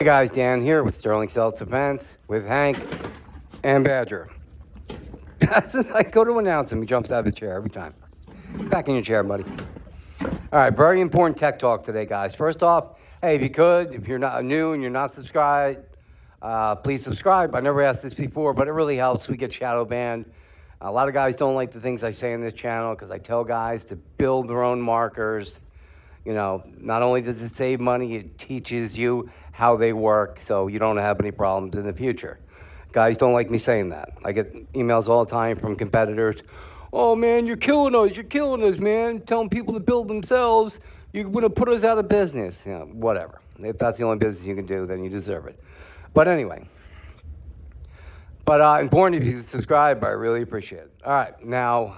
Hey guys, Dan here with Sterling Self-Defense with Hank and Badger. That's just I go to announce him, he jumps out of the chair every time. Back in your chair, buddy. All right, very important tech talk today, guys. First off, hey, if you could, if you're not new and you're not subscribed, please subscribe. I never asked this before, but it really helps. We get shadow banned. A lot of guys don't like the things I say in this channel because I tell guys to build their own markers. You know, not only does it save money, it teaches you how they work so you don't have any problems in the future. Guys don't like me saying that. I get emails all the time from competitors. Oh, man, you're killing us, man. Telling people to build themselves. You're going to put us out of business. You know, whatever. If that's the only business you can do, then you deserve it. But anyway. But important if you subscribe, I really appreciate it. All right, now,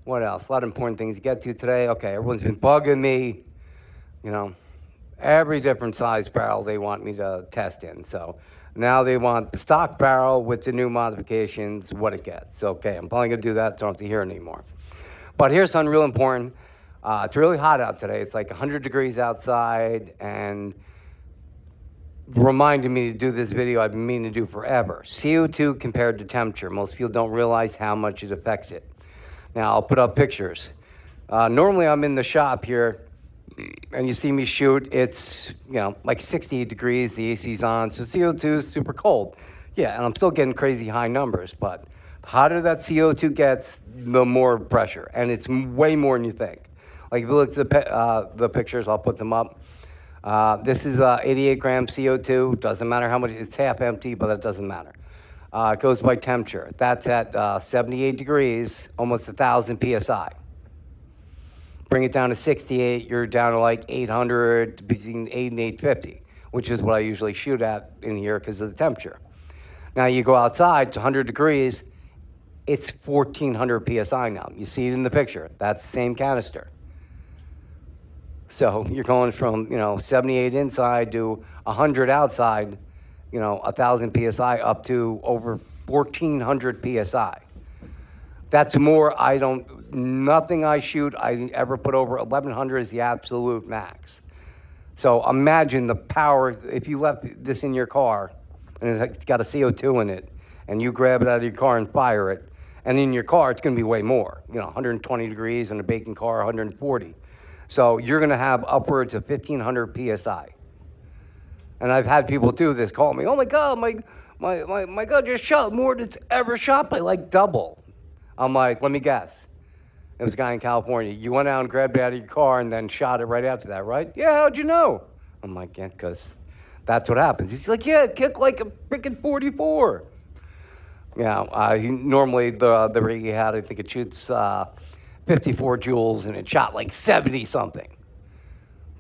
what else? A lot of important things to get to today. Okay, everyone's been bugging me, you know, every different size barrel they want me to test in. So now they want the stock barrel with the new modifications, what it gets. Okay, I'm probably going to do that, so I don't have to hear it anymore. But here's something real important. It's really hot out today. It's like 100 degrees outside, and reminded me to do this video I've been meaning to do forever. CO2 compared to temperature. Most people don't realize how much it affects it. Now, I'll put up pictures. Normally, I'm in the shop here, and you see me shoot. It's, you know, like 68 degrees. The AC's on, so CO2 is super cold. Yeah, and I'm still getting crazy high numbers, but the hotter that CO2 gets, the more pressure, and it's way more than you think. Like, if you look at the pictures, I'll put them up. This is 88 grams CO2. Doesn't matter how much, it's half empty, but that doesn't matter. It goes by temperature. That's at 78 degrees, almost 1,000 PSI. Bring it down to 68, you're down to like 800, between 8 and 850, which is what I usually shoot at in here because of the temperature. Now you go outside, it's 100 degrees, it's 1,400 PSI now. You see it in the picture. That's the same canister. So you're going from, 78 inside to 100 outside, 1,000 PSI up to over 1,400 PSI. That's more, nothing I shoot, I ever put over 1,100 is the absolute max. So imagine the power, if you left this in your car, and it's got a CO2 in it, and you grab it out of your car and fire it, and in your car, it's gonna be way more. 120 degrees in a baking car, 140. So you're going to have upwards of 1,500 PSI. And I've had people do this, call me, oh my God, my God just shot more than it's ever shot by like double. I'm like, let me guess. It was a guy in California. You went out and grabbed it out of your car and then shot it right after that, right? Yeah, how'd you know? I'm like, yeah, because that's what happens. He's like, yeah, it kicked like a freaking 44. Yeah, normally the rig he had, I think it shoots 54 joules, and it shot like 70 something.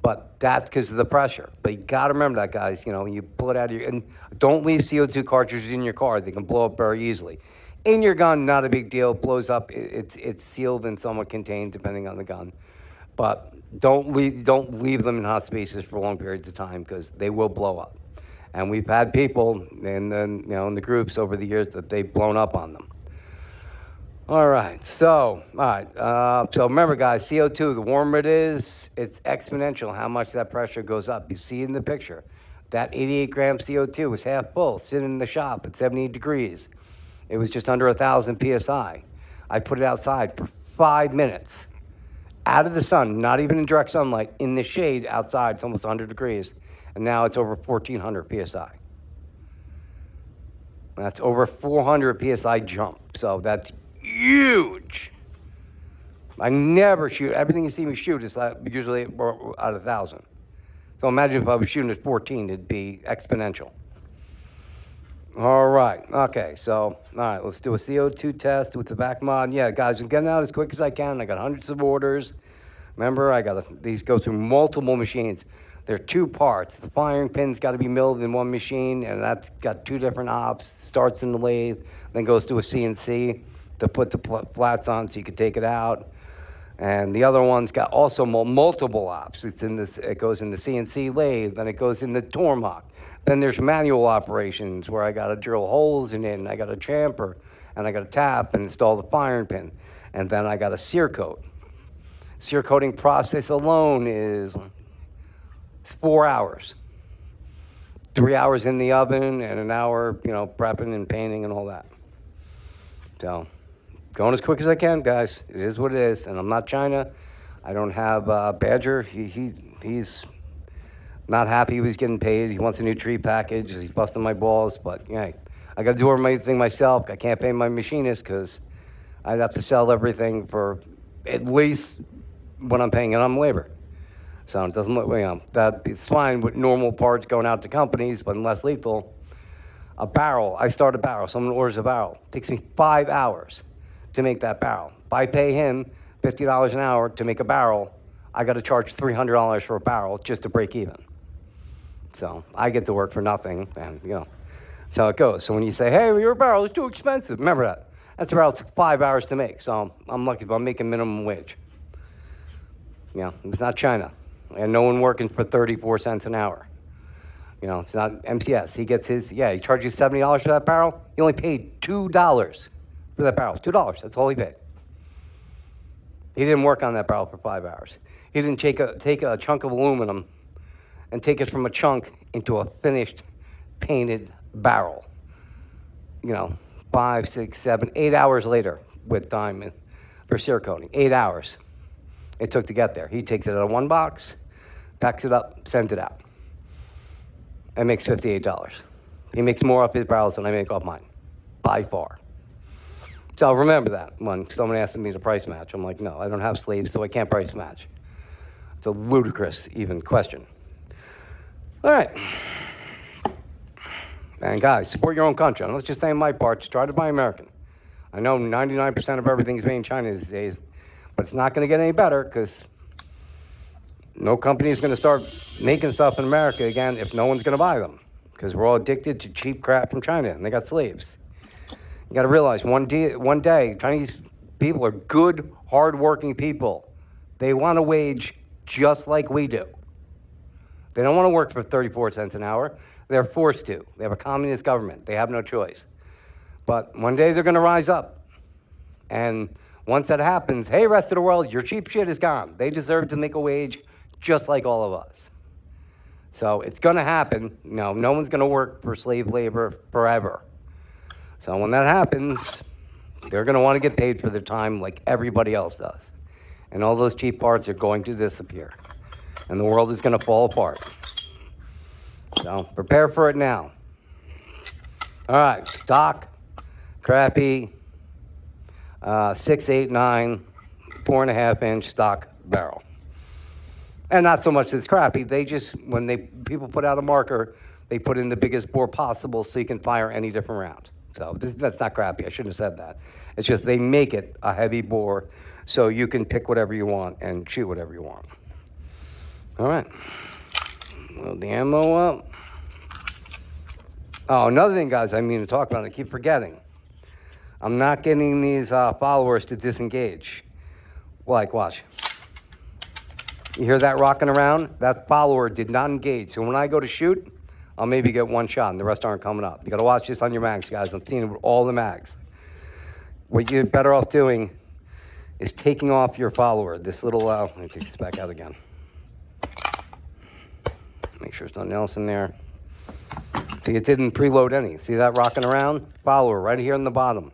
But that's because of the pressure. But you got to remember that, guys. You pull it out of your, and don't leave CO2 cartridges in your car. They can blow up very easily. In your gun, not a big deal. It blows up. It's sealed and somewhat contained, depending on the gun. But don't leave them in hot spaces for long periods of time because they will blow up. And we've had people in the groups over the years that they've blown up on them. All right, so remember, guys, CO2, the warmer it is, it's exponential how much that pressure goes up. You see in the picture, that 88 gram CO2 was half full, sitting in the shop at 78 degrees. It was just under 1,000 PSI. I put it outside for 5 minutes, out of the sun, not even in direct sunlight, in the shade outside. It's almost 100 degrees, and now it's over 1,400 PSI. That's over 400 PSI jump, so that's huge. I never shoot. Everything you see me shoot is usually out of 1,000. So imagine if I was shooting at 14, it'd be exponential. All right. Okay. So, all right. Let's do a CO2 test with the back mod. Yeah, guys, I'm getting out as quick as I can. I got hundreds of orders. Remember, these go through multiple machines. There are 2 parts. The firing pin's got to be milled in one machine, and that's got 2 different ops. Starts in the lathe, then goes to a CNC to put the flats on so you can take it out. And the other one's got also multiple ops. It goes in the CNC lathe, then it goes in the Tormach. Then there's manual operations where I got to drill holes in it, and I got to chamfer, and I got to tap and install the firing pin. And then I got to sear coat. Sear coating process alone is 4 hours. 3 hours in the oven and an hour, prepping and painting and all that. So, going as quick as I can, guys. It is what it is, and I'm not China. I don't have Badger. He's not happy he was getting paid. He wants a new tree package. He's busting my balls, but yeah, I got to do everything myself. I can't pay my machinist because I'd have to sell everything for at least what I'm paying on labor. So it doesn't look, that it's fine with normal parts going out to companies, but less lethal. A barrel, I start a barrel. Someone orders a barrel. It takes me 5 hours to make that barrel. If I pay him $50 an hour to make a barrel, I got to charge $300 for a barrel just to break even. So I get to work for nothing, and that's how it goes. So when you say, hey, your barrel is too expensive, remember that. That's a barrel that took 5 hours to make, so I'm lucky if I'm making minimum wage. It's not China. And no one working for 34 cents an hour. It's not MCS. He gets he charges $70 for that barrel. He only paid $2 for that barrel. $2, that's all he paid. He didn't work on that barrel for 5 hours. He didn't take a chunk of aluminum and take it from a chunk into a finished, painted barrel. 5, 6, 7, 8 hours later with time for Cerakoting. 8 hours it took to get there. He takes it out of one box, packs it up, sends it out, and makes $58. He makes more off his barrels than I make off mine, by far. So remember that when someone asks me to price match. I'm like, no, I don't have slaves, so I can't price match. It's a ludicrous even question. All right. And guys, support your own country. I'm not just saying my part, just try to buy American. I know 99% of everything is made in China these days, but it's not going to get any better because no company is going to start making stuff in America again if no one's going to buy them, because we're all addicted to cheap crap from China, and they got slaves. You got to realize one day, Chinese people are good, hardworking people. They want a wage just like we do. They don't want to work for 34 cents an hour. They're forced to. They have a communist government. They have no choice. But one day they're going to rise up. And once that happens, hey, rest of the world, your cheap shit is gone. They deserve to make a wage just like all of us. So it's going to happen. No one's going to work for slave labor forever. So when that happens, they're going to want to get paid for their time like everybody else does. And all those cheap parts are going to disappear. And the world is going to fall apart. So prepare for it now. All right, stock, crappy, 6, 8, 9, 4.5 inch stock barrel. And not so much that it's crappy. They just, when people put out a marker, they put in the biggest bore possible so you can fire any different round. So that's not crappy. I shouldn't have said that. It's just they make it a heavy bore so you can pick whatever you want and shoot whatever you want. All right. Load the ammo up. Oh, another thing, guys, I mean to talk about, I keep forgetting. I'm not getting these followers to disengage. Like, watch. You hear that rocking around? That follower did not engage. So when I go to shoot, I'll maybe get one shot, and the rest aren't coming up. You got to watch this on your mags, guys. I'm seeing it with all the mags. What you're better off doing is taking off your follower. This little, let me take this back out again. Make sure there's nothing else in there. See, it didn't preload any. See that rocking around? Follower right here on the bottom.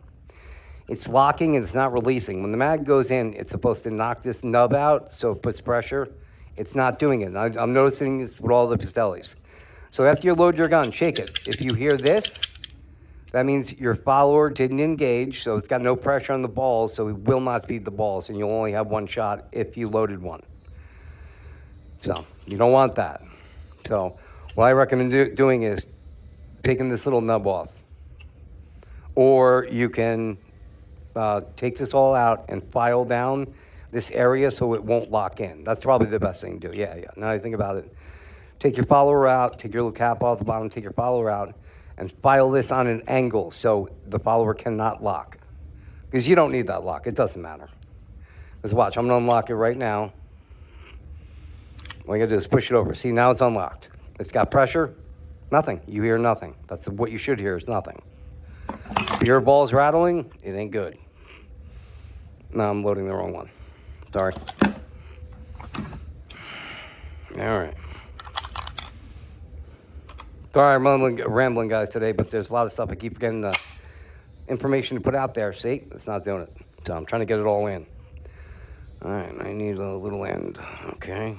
It's locking and it's not releasing. When the mag goes in, it's supposed to knock this nub out so it puts pressure. It's not doing it. I'm noticing this with all the Pistelles. So after you load your gun, shake it. If you hear this, that means your follower didn't engage, so it's got no pressure on the balls, so it will not feed the balls, and you'll only have one shot if you loaded one. So you don't want that. So what I recommend doing is taking this little nub off. Or you can take this all out and file down this area so it won't lock in. That's probably the best thing to do. Yeah. Now I think about it. Take your follower out, take your little cap off the bottom, take your follower out, and file this on an angle so the follower cannot lock. Because you don't need that lock. It doesn't matter. Because watch, I'm going to unlock it right now. What you got to do is push it over. See, now it's unlocked. It's got pressure. Nothing. You hear nothing. That's what you should hear is nothing. If your ball's rattling, it ain't good. No, I'm loading the wrong one. Sorry. All right. Sorry, I'm rambling, guys, today, but there's a lot of stuff I keep getting information to put out there. See, it's not doing it. So I'm trying to get it all in. All right, I need a little end. Okay.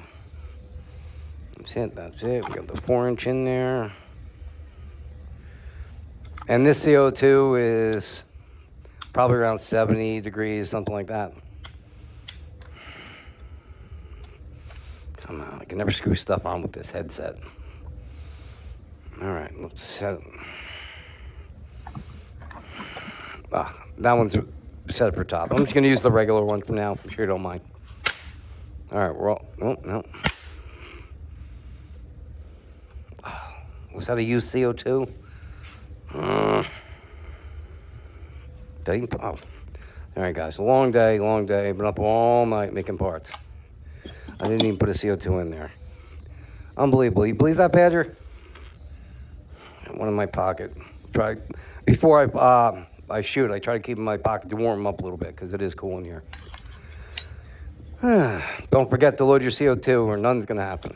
That's it. That's it. We got the 4-inch in there. And this CO2 is probably around 70 degrees, something like that. Come on, I can never screw stuff on with this headset. All right, let's set it. That one's set for top. I'm just going to use the regular one for now. I'm sure you don't mind. All right, we're all... Oh, no. Was that a used CO2? Oh. All right, guys. Long day. Been up all night making parts. I didn't even put a CO2 in there. Unbelievable. You believe that, Badger? One in my pocket. Before I shoot, I try to keep it in my pocket to warm them up a little bit because it is cool in here. Don't forget to load your CO2 or nothing's going to happen.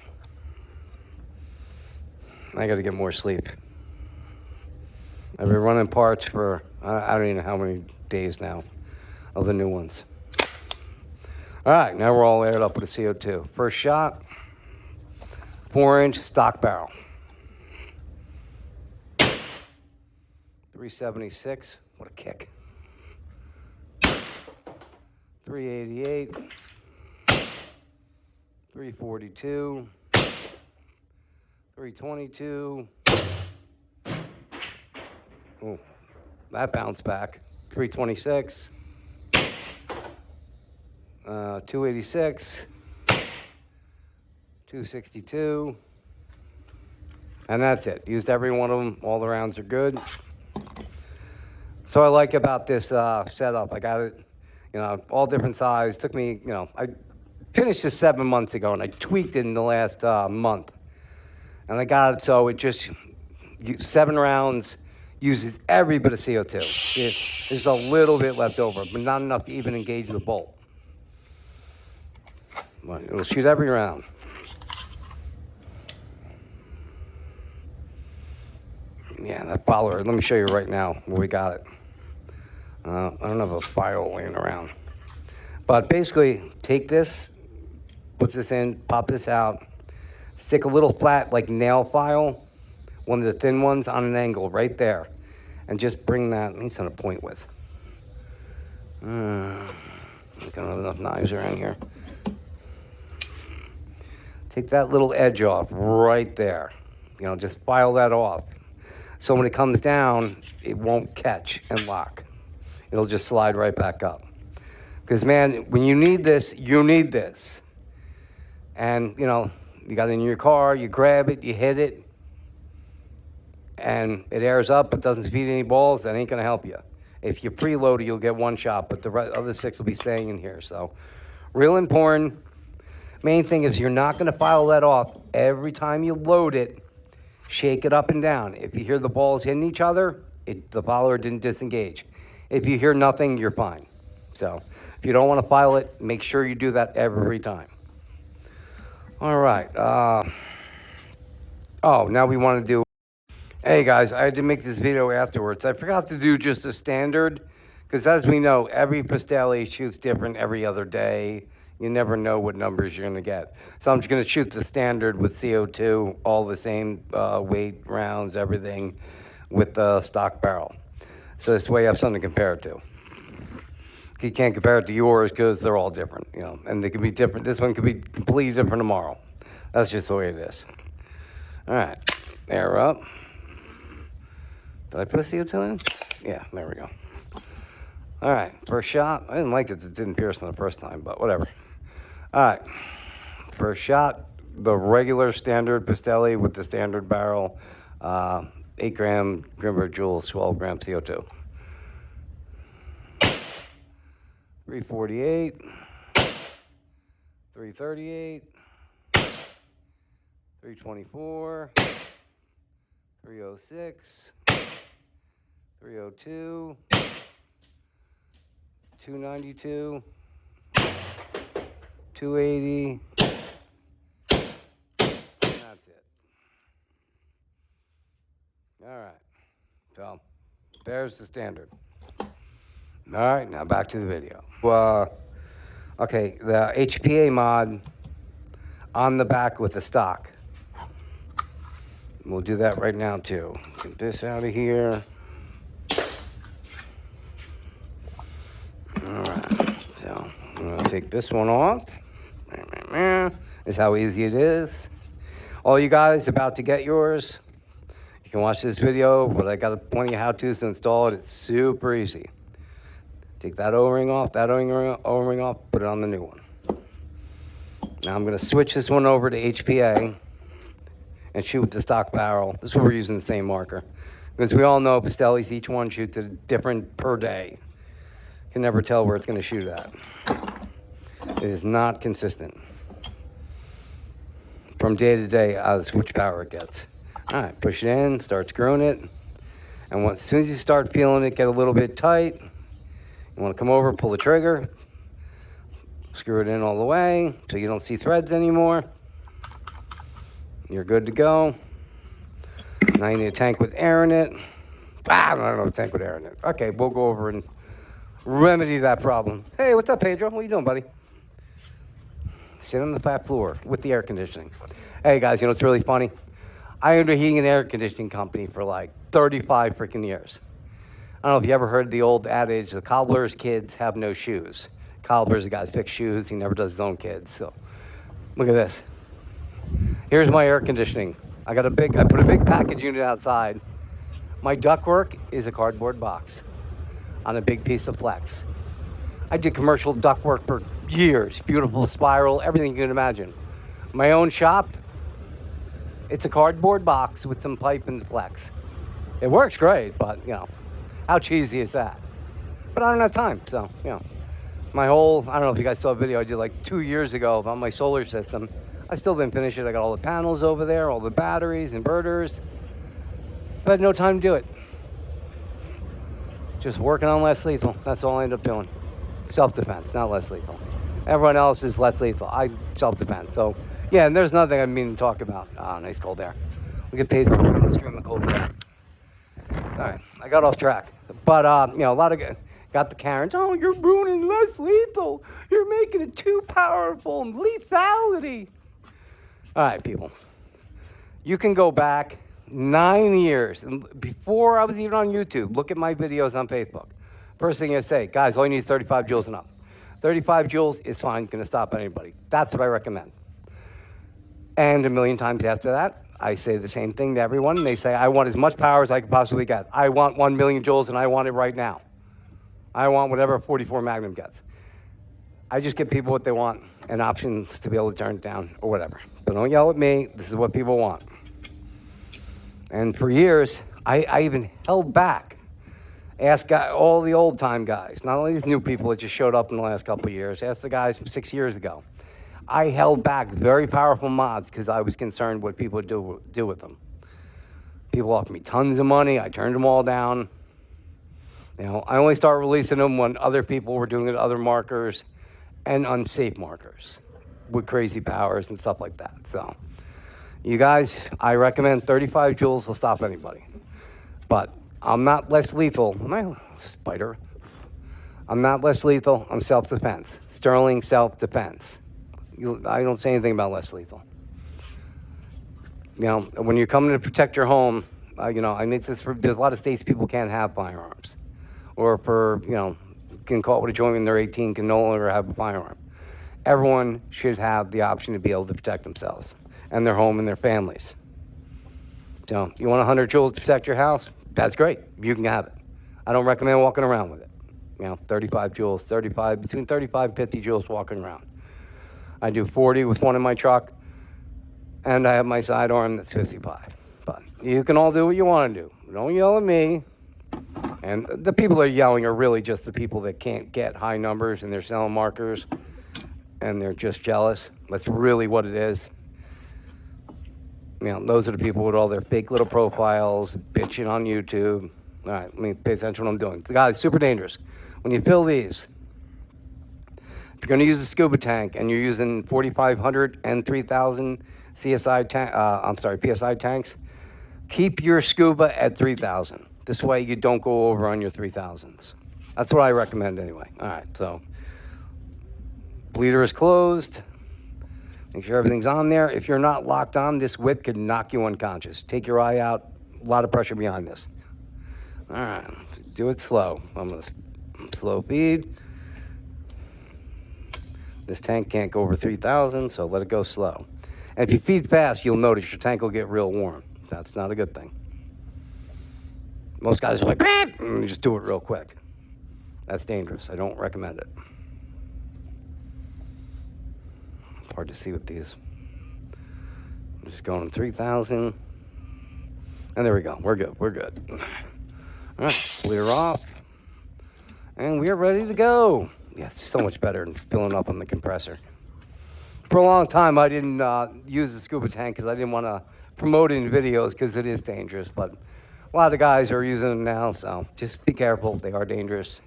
I got to get more sleep. I've been running parts for, I don't even know how many days now of the new ones. All right, now we're all aired up with a CO2. First shot, 4-inch stock barrel. 376, what a kick. 388, 342, 322. Oh, that bounced back. 326, 286, 262, and that's it. Used every one of them. All the rounds are good. So I like about this setup. I got it, all different size. Took me, I finished this 7 months ago, and I tweaked it in the last month. And I got it so it just, 7 rounds, uses every bit of CO2. There's a little bit left over, but not enough to even engage the bolt. But it'll shoot every round. Yeah, that follower, let me show you right now where we got it. I don't have a file laying around. But basically, take this, put this in, pop this out, stick a little flat, like nail file, one of the thin ones on an angle right there, and just bring that, he's on a point with. I don't have enough knives around here. Take that little edge off right there. Just file that off. So when it comes down, it won't catch and lock. It'll just slide right back up. Because, man, when you need this, you need this. And, you got it in your car, you grab it, you hit it, and it airs up but doesn't feed any balls, that ain't going to help you. If you preload it, you'll get 1 shot, but the other 6 will be staying in here. So, real important. Main thing is you're not going to file that off. Every time you load it, shake it up and down. If you hear the balls hitting each other, the follower didn't disengage. If you hear nothing, you're fine. So if you don't want to file it, make sure you do that every time. All right. Now we want to do... Hey, guys, I had to make this video afterwards. I forgot to do just a standard because, as we know, every Pistelle shoots different every other day. You never know what numbers you're going to get. So I'm just going to shoot the standard with CO2, all the same weight, rounds, everything, with the stock barrel. So this way you have something to compare it to. You can't compare it to yours because they're all different, and they can be different. This one could be completely different tomorrow. That's just the way it is. All right, air up. Did I put a CO2 in? Yeah, there we go. All right, first shot. I didn't like it didn't pierce on the first time, but whatever. All right, first shot, the regular standard Pistelle with the standard barrel, 8 gram Grimberg Joules, 12 gram CO2. 348, 338, 324, 306, 302, 292, 280, and that's it. All right. So there's the standard. All right, now back to the video. Okay, the HPA mod on the back with the stock. We'll do that right now too. Get this out of here. All right, so I'm gonna take this one off. This is how easy it is. All you guys about to get yours, you can watch this video, but I got plenty of how-tos to install it. It's super easy. Take that O-ring off, O-ring off, put it on the new one. Now I'm gonna switch this one over to HPA and shoot with the stock barrel. This is where we're using the same marker. Because we all know Pistelles, each one shoots a different per day. Can never tell where it's gonna shoot at. It is not consistent. From day to day, which power it gets. All right, push it in, start screwing it. And as soon as you start feeling it get a little bit tight, you wanna come over, pull the trigger, screw it in all the way so you don't see threads anymore. You're good to go. Now you need a tank with air in it. I don't know a tank with air in it. Okay, we'll go over and remedy that problem. Hey, what's up, Pedro? What are you doing, buddy? Sit on the flat floor with the air conditioning. Hey, guys, you know what's really funny? I owned a heating and air conditioning company for like 35 freaking years. I don't know if you ever heard the old adage, the cobbler's kids have no shoes. Cobbler's the guy that fixes shoes. He never does his own kids. So look at this. Here's my air conditioning. I put a big package unit outside. My ductwork is a cardboard box on a big piece of flex. I did commercial ductwork for years. Beautiful spiral, everything you can imagine. My own shop, it's a cardboard box with some pipe and flex. It works great, but you know, how cheesy is that? But I don't have time, so you know. I don't know if you guys saw a video I did like 2 years ago about my solar system. I still didn't finish it. I got all the panels over there, all the batteries, inverters, but I had no time to do it. Just working on less lethal. That's all I end up doing. Self-defense, not less lethal. Everyone else is less lethal. I self-defense. So, yeah, and there's another thing I mean to talk about. Nice cold air. We get paid for the stream of cold air. All right, I got off track. But, you know, a lot of got the Karens. Oh, you're ruining less lethal. You're making it too powerful. Lethality. All right, people. You can go back 9 years. And before I was even on YouTube, look at my videos on Facebook. First thing I say, guys, all you need is 35 joules and up. 35 joules is fine. Going to stop anybody. That's what I recommend. And a million times after that, I say the same thing to everyone. And they say, I want as much power as I can possibly get. I want 1 million joules, and I want it right now. I want whatever a 44 Magnum gets. I just give people what they want and options to be able to turn it down or whatever. But don't yell at me. This is what people want. And for years, I even held back. Ask all the old-time guys, not only these new people that just showed up in the last couple of years. Ask the guys from 6 years ago. I held back very powerful mods because I was concerned what people would do with them. People offered me tons of money. I turned them all down. You know, I only started releasing them when other people were doing it, other markers and unsafe markers with crazy powers and stuff like that. So, you guys, I recommend 35 joules will stop anybody. But I'm not less lethal. My spider. I'm not less lethal. I'm self-defense. Sterling self-defense. I don't say anything about less lethal. You know, when you're coming to protect your home, you know, I make this for, there's a lot of states people can't have firearms. Or for, you know, can call it with a joint when they're 18, can no longer have a firearm. Everyone should have the option to be able to protect themselves and their home and their families. So, you want 100 joules to protect your house? That's great. You can have it. I don't recommend walking around with it. You know, 35 joules, between 35 and 50 joules walking around. I do 40 with one in my truck, and I have my sidearm that's 55. But you can all do what you want to do. Don't yell at me. And the people that are yelling are really just the people that can't get high numbers and they're selling markers and they're just jealous. That's really what it is. You know, those are the people with all their fake little profiles, bitching on YouTube. All right, let me pay attention to what I'm doing. Guys, super dangerous. When you fill these, if you're going to use a scuba tank and you're using 4,500 and 3,000 PSI tanks, Keep your scuba at 3,000. This way you don't go over on your 3,000s. That's what I recommend anyway. All right, so bleeder is closed. Make sure everything's on there. If you're not locked on, this whip could knock you unconscious. Take your eye out. A lot of pressure behind this. All right, do it slow. I'm going to slow feed. This tank can't go over 3,000, so let it go slow. And if you feed fast, you'll notice your tank will get real warm. That's not a good thing. Most guys are like, and just do it real quick. That's dangerous. I don't recommend it. It's hard to see with these. I'm just going 3,000. And there we go. We're good. We're good. All right, clear off. And we are ready to go. Yeah, it's so much better than filling up on the compressor. For a long time, I didn't use the scuba tank because I didn't want to promote it in videos because it is dangerous. But a lot of guys are using them now, so just be careful. They are dangerous.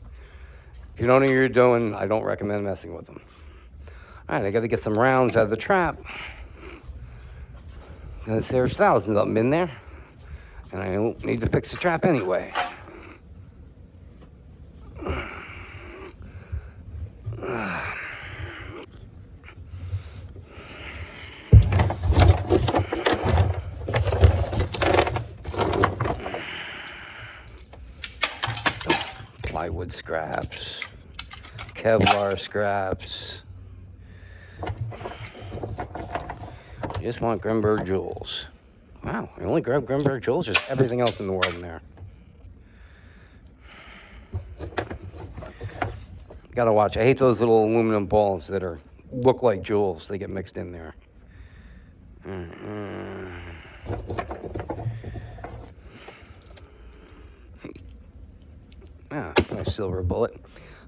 If you don't know what you're doing, I don't recommend messing with them. All right, I got to get some rounds out of the trap. There's thousands of them in there, and I don't need to fix the trap anyway. Plywood scraps, Kevlar scraps. Just want Grimberg jewels. Wow, I only grab Grimberg jewels, just everything else in the world in there. Gotta watch. I hate those little aluminum balls that look like jewels. They get mixed in there. Nice silver bullet.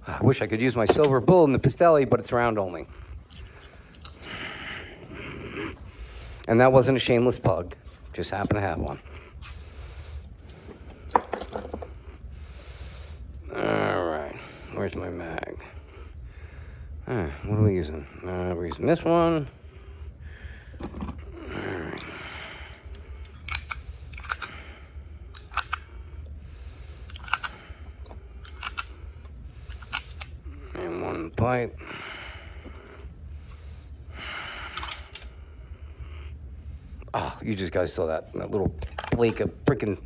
I wish I could use my silver bullet in the Pistelle, but it's round only. And that wasn't a shameless plug. Just happened to have one. All right. Where's my mag? What are we using? We're using this one. All right. And one pipe. Oh, you just guys saw that little flake of freaking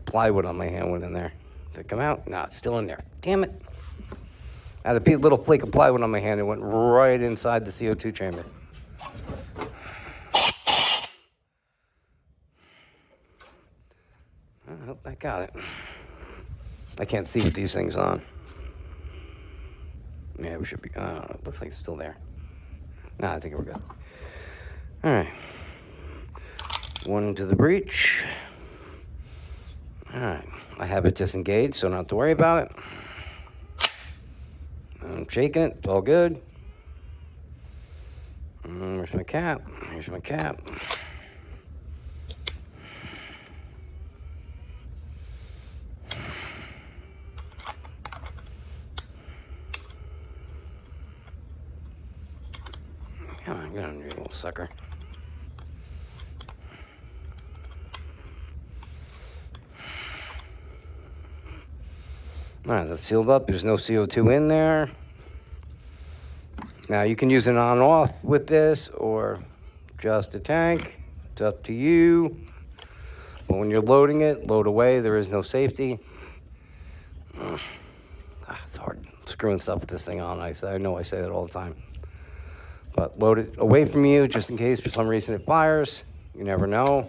plywood on my hand went in there. Did it come out? No, it's still in there. Damn it. I had a little flake of plywood on my hand. It went right inside the CO2 chamber. I hope I got it. I can't see with these things on. Yeah, we should be. It looks like it's still there. No, I think we're good. All right. One into the breech. All right. I have it disengaged, so I don't have to worry about it. I'm shaking it. It's all good. Where's my cap? Here's my cap. Come on, get on, you little sucker. All right, that's sealed up. There's no CO2 in there. Now, you can use it on-off with this or just a tank. It's up to you. But when you're loading it, load away. There is no safety. It's hard screwing stuff with this thing on. I know I say that all the time. But load it away from you just in case for some reason it fires. You never know.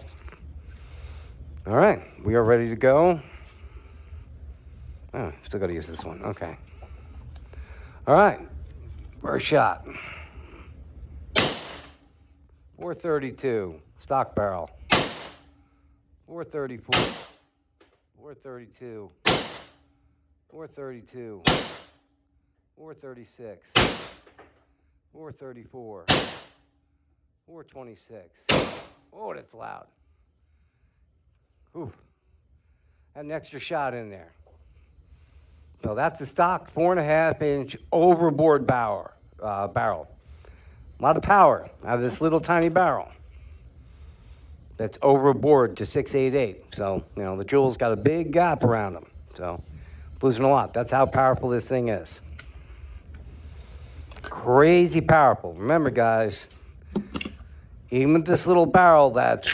All right, we are ready to go. Oh, still got to use this one. Okay. All right, first shot. 432, stock barrel. 434, 432, 432, 436. 434, 426. Oh, that's loud. Whew. Had an extra shot in there. So that's the stock 4.5-inch overboard barrel. A lot of power out of this little tiny barrel. that's overboard to 688. So, you know, the Joul's got a big gap around them. So, losing a lot. That's how powerful this thing is. Crazy powerful. Remember, guys, even with this little barrel that's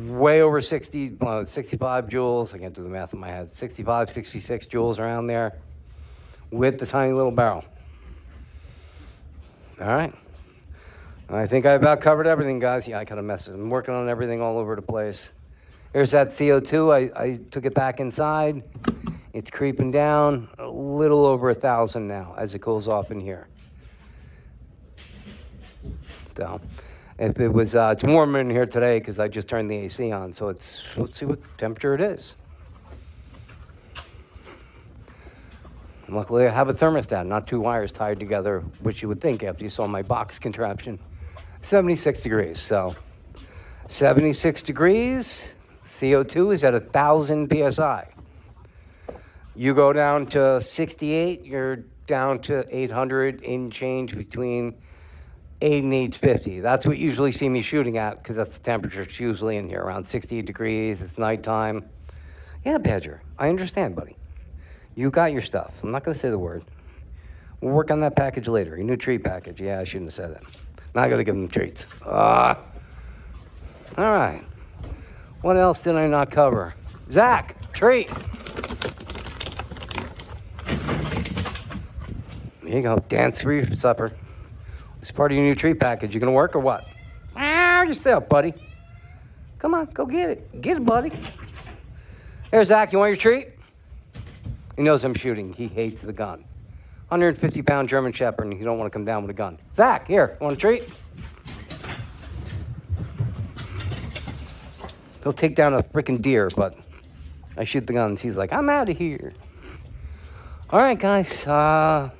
way over 65 joules, I can't do the math in my head, 65, 66 joules around there with the tiny little barrel. All right. I think I about covered everything, guys. Yeah, I kind of messed it. I'm working on everything all over the place. Here's that CO2. I took it back inside. It's creeping down a little over 1,000 now as it cools off in here. So, if it was, it's warmer in here today because I just turned the AC on. So let's see what temperature it is. Luckily, I have a thermostat, not two wires tied together, which you would think after you saw my box contraption. 76 degrees, so 76 degrees, CO2 is at 1,000 PSI. You go down to 68, you're down to 800 in change between 8 and 850. That's what you usually see me shooting at because that's the temperature it's usually in here, around 68 degrees, it's nighttime. Yeah, Badger, I understand, buddy. You got your stuff. I'm not going to say the word. We'll work on that package later, your new treat package. Yeah, I shouldn't have said it. Now I got to give them treats. All right. What else did I not cover? Zach, treat. There you go. Dance for your supper. It's part of your new treat package. You going to work or what? Yourself, buddy. Come on, go get it. Get it, buddy. Here, Zach, you want your treat? He knows I'm shooting. He hates the gun. 150-pound German Shepherd, and you don't want to come down with a gun. Zach, here, want a treat? He'll take down a freaking deer, but I shoot the guns. He's like, I'm out of here. All right, guys. Trying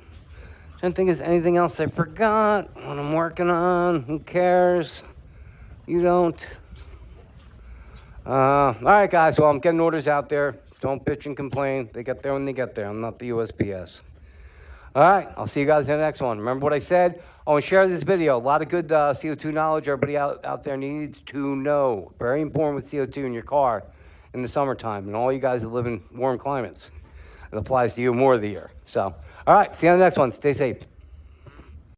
to think, is anything else I forgot? What I'm working on? Who cares? You don't. All right, guys. Well, I'm getting orders out there. Don't bitch and complain. They get there when they get there. I'm not the USPS. All right. I'll see you guys in the next one. Remember what I said? Oh, and share this video. A lot of good CO2 knowledge everybody out there needs to know. Very important with CO2 in your car in the summertime and all you guys that live in warm climates. It applies to you more of the year. So, all right. See you on the next one. Stay safe.